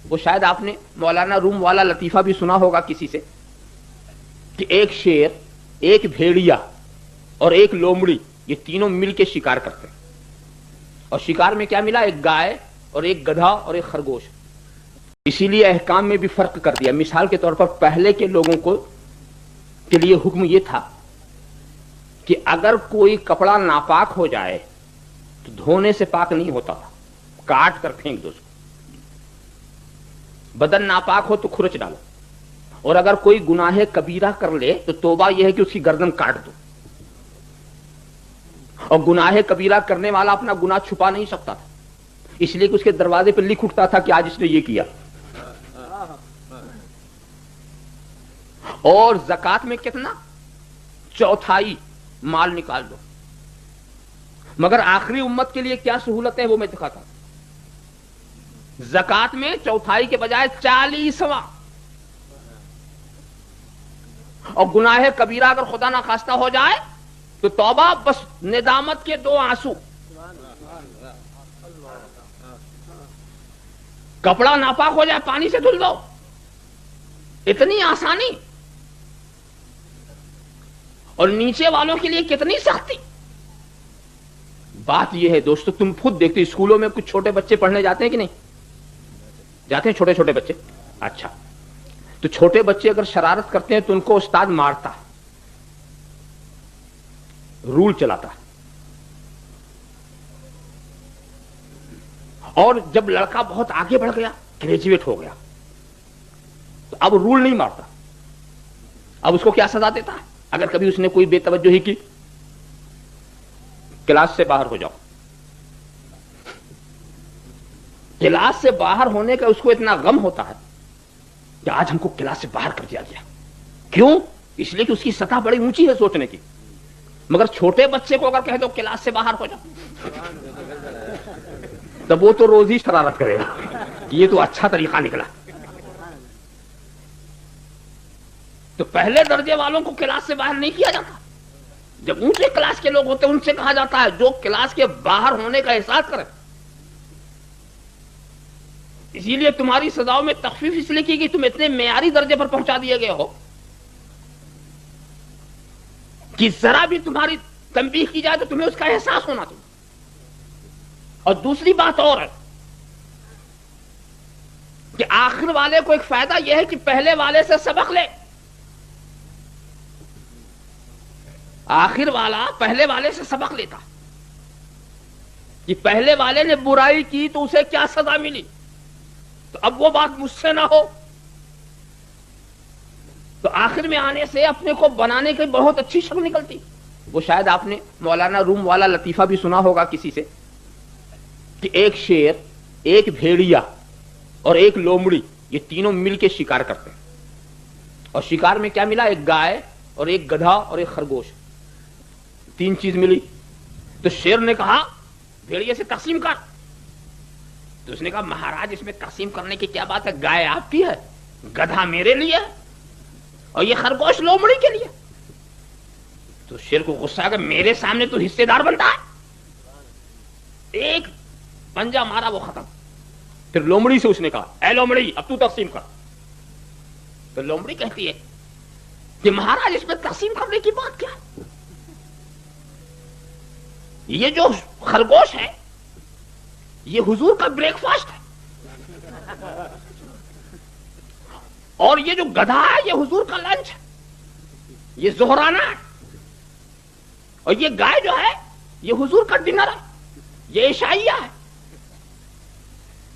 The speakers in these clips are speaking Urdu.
وہ شاید آپ نے مولانا روم والا لطیفہ بھی سنا ہوگا کسی سے کہ ایک شیر، ایک بھیڑیا اور ایک لومڑی، یہ تینوں مل کے شکار کرتے ہیں، اور شکار میں کیا ملا؟ ایک گائے اور ایک گدھا اور ایک خرگوش۔ اسی لیے احکام میں بھی فرق کر دیا۔ مثال کے طور پر پہلے کے لوگوں کو کے لیے حکم یہ تھا کہ اگر کوئی کپڑا ناپاک ہو جائے تو دھونے سے پاک نہیں ہوتا تھا، کاٹ کر پھینک دو اس کو۔ بدن ناپاک ہو تو کھرچ ڈالو، اور اگر کوئی گناہ کبیرہ کر لے تو توبہ یہ ہے کہ اس کی گردن کاٹ دو، اور گناہ کبیرہ کرنے والا اپنا گناہ چھپا نہیں سکتا تھا، اس لیے کہ اس کے دروازے پہ لکھ اٹھتا تھا کہ آج اس نے یہ کیا۔ اور زکات میں کتنا؟ چوتھائی مال نکال دو۔ مگر آخری امت کے لیے کیا سہولت ہے وہ میں دکھاتا ہوں۔ زکات میں چوتھائی کے بجائے 40واں، اور گناہ کبیرہ اگر خدا نخواستہ ہو جائے تو توبہ، بس ندامت کے 2 آنسو۔ کپڑا ناپاک ہو جائے پانی سے دھل دو، اتنی آسانی، اور نیچے والوں کے لیے کتنی سختی۔ بات یہ ہے دوستو، تم خود دیکھتے اسکولوں میں کچھ چھوٹے بچے پڑھنے جاتے ہیں کہ نہیں جاتے ہیں؟ چھوٹے بچے، اچھا، تو چھوٹے بچے اگر شرارت کرتے ہیں تو ان کو استاد مارتا، رول چلاتا، اور جب لڑکا بہت آگے بڑھ گیا، گریجویٹ ہو گیا، تو اب رول نہیں مارتا، اب اس کو کیا سزا دیتا ہے؟ اگر کبھی اس نے کوئی بے توجہی کی، کلاس سے باہر ہو جاؤ۔ کلاس سے باہر ہونے کا اس کو اتنا غم ہوتا ہے کہ آج ہم کو کلاس سے باہر کر دیا گیا۔ کیوں؟ اس لیے کہ اس کی سطح بڑی اونچی ہے سوچنے کی۔ مگر چھوٹے بچے کو اگر کہہ دو کلاس سے باہر ہو جاؤ، تب وہ تو روز ہی شرارت کرے گا، یہ تو اچھا طریقہ نکلا۔ تو پہلے درجے والوں کو کلاس سے باہر نہیں کیا جاتا، جب اونچے کلاس کے لوگ ہوتے ہیں ان سے کہا جاتا ہے جو کلاس کے باہر ہونے کا احساس کرے۔ اسی لیے تمہاری سزاؤں میں تخفیف اس لیے کی کہ تم اتنے معیاری درجے پر پہنچا دیے گئے ہو کہ ذرا بھی تمہاری تنبیہ کی جائے تو تمہیں اس کا احساس ہونا چاہیے۔ اور دوسری بات اور ہے کہ آخر والے کو ایک فائدہ یہ ہے کہ پہلے والے سے سبق لے۔ آخر والا پہلے والے سے سبق لیتا کہ پہلے والے نے برائی کی تو اسے کیا سزا ملی، تو اب وہ بات مجھ سے نہ ہو۔ تو آخر میں آنے سے اپنے کو بنانے کی بہت اچھی شکل نکلتی۔ وہ شاید آپ نے مولانا روم والا لطیفہ بھی سنا ہوگا کسی سے کہ ایک شیر، ایک بھیڑیا اور ایک لومڑی، یہ تینوں مل کے شکار کرتے ہیں، اور شکار میں کیا ملا؟ ایک گائے اور ایک گدھا اور ایک خرگوش، 3 چیز ملی۔ تو شیر نے کہا بھیڑیے سے تقسیم کر، تو اس نے کہا مہاراج اس میں تقسیم کرنے کی کیا بات ہے، گائے آپ کی ہے، گدھا میرے لیے اور یہ خرگوش لومڑی کے لیے۔ تو شیر کو غصہ آ گیا، میرے سامنے تو حصے دار بنتا ہے، ایک پنجا مارا وہ ختم۔ پھر لومڑی سے اس نے کہا اے لومڑی اب تو تقسیم کر۔ تو لومڑی کہتی ہے کہ مہاراج اس میں تقسیم کرنے کی بات کیا ہے، یہ جو خرگوش ہے یہ حضور کا بریک فاسٹ ہے، اور یہ جو گدھا ہے یہ حضور کا لنچ ہے، یہ ظہرانہ ہے، اور یہ گائے جو ہے یہ حضور کا ڈنر ہے، یہ عشائیہ ہے،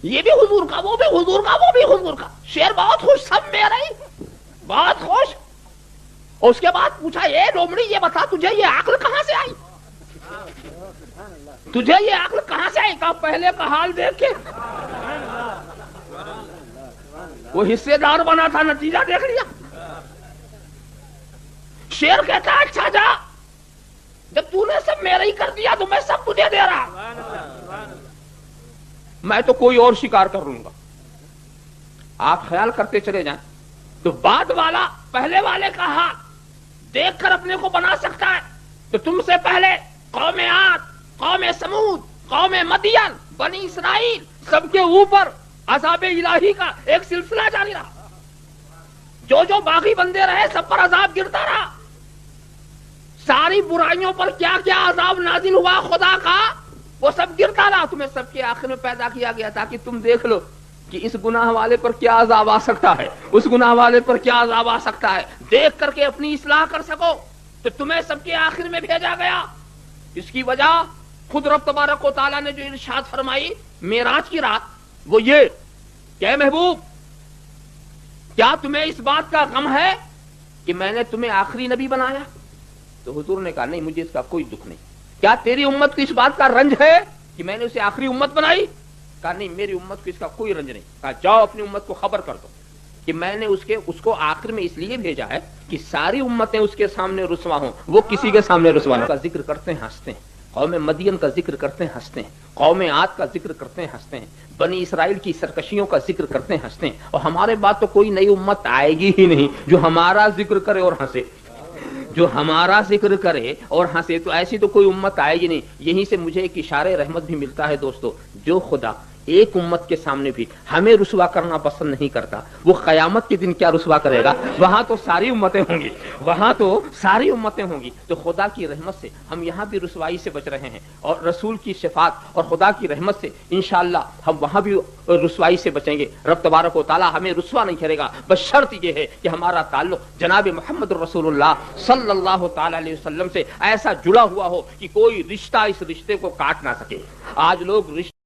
یہ بھی حضور کا، وہ بھی حضور کا، وہ بھی حضور کا۔ شیر بہت خوش، سب میرا ہی، بہت خوش۔ اور اس کے بعد پوچھا اے لومڑی یہ بتا تجھے یہ عقل کہاں سے آئی، تجھے یہ عقل کہاں سے آئی؟ کہا پہلے کا حال دیکھ کے وہ حصے دار بنا تھا، نتیجہ دیکھ لیا۔ شیر کہتا ہے اچھا جا، جب تو نے سب میرا ہی کر دیا تو میں سب تجھے دے رہا، میں تو کوئی اور شکار کر لوں گا، آپ خیال کرتے چلے جائیں۔ تو بعد والا پہلے والے کا ہاتھ دیکھ کر اپنے کو بنا سکتا ہے، تو تم سے پہلے قوم عاد، قوم سمود، قوم مدین، بنی اسرائیل، سب کے اوپر عذاب الہی کا ایک سلسلہ جاری رہا. جو باقی بندے رہے سب پر عذاب گرتا رہا. ساری برائیوں پر کیا کیا عذاب نازل ہوا خدا کا وہ سب گرتا رہا. تمہیں سب کے آخر میں پیدا کیا گیا تاکہ تم دیکھ لو کہ اس گناہ والے پر کیا عذاب آ سکتا ہے, اس گناہ والے پر کیا عذاب آ سکتا ہے, دیکھ کر کے اپنی اصلاح کر سکو. تو تمہیں سب کے آخر میں بھیجا گیا. اس کی وجہ خود رب تبارک و تعالیٰ نے جو ارشاد فرمائی معراج کی رات وہ یہ کہ اے محبوب کیا تمہیں اس بات کا غم ہے کہ میں نے تمہیں آخری نبی بنایا؟ تو حضور نے کہا نہیں, مجھے اس کا کوئی دکھ نہیں. کیا تیری امت کو اس بات کا رنج ہے کہ میں نے اسے آخری امت بنائی؟ کہا نہیں, میری امت کو اس کا کوئی رنج نہیں. کہا جاؤ اپنی امت کو خبر کر دو کہ میں نے اس کو آخر میں اس لیے بھیجا ہے کہ ساری امتیں اس کے سامنے رسوا ہوں, وہ کسی کے سامنے رسوا نہ. کا ذکر کرتے ہیں ہنستے ہیں, قوم مدین کا ذکر کرتے ہیں ہنستے ہیں, قوم عاد کا ذکر کرتے ہیں ہنستے ہیں, بنی اسرائیل کی سرکشیوں کا ذکر کرتے ہیں ہنستے ہیں. اور ہمارے بعد تو کوئی نئی امت آئے گی ہی نہیں جو ہمارا ذکر کرے اور ہنسے, جو ہمارا ذکر کرے اور ہنسے. تو ایسی تو کوئی امت آئے گی نہیں. یہیں سے مجھے ایک اشارے رحمت بھی ملتا ہے دوستو, جو خدا ایک امت کے سامنے بھی ہمیں رسوا کرنا پسند نہیں کرتا وہ قیامت کے دن کیا رسوا کرے گا؟ وہاں تو ساری امتیں ہوں گی, وہاں تو ساری امتیں ہوں گی. تو خدا کی رحمت سے ہم یہاں بھی رسوائی سے بچ رہے ہیں اور رسول کی شفاعت اور خدا کی رحمت سے انشاءاللہ ہم وہاں بھی رسوائی سے بچیں گے. رب تبارک و تعالی ہمیں رسوا نہیں کرے گا, بس شرط یہ ہے کہ ہمارا تعلق جناب محمد رسول اللہ صلی اللہ تعالی علیہ وسلم سے ایسا جڑا ہوا ہو کہ کوئی رشتہ اس رشتے کو کاٹ نہ سکے. آج لوگ رشتہ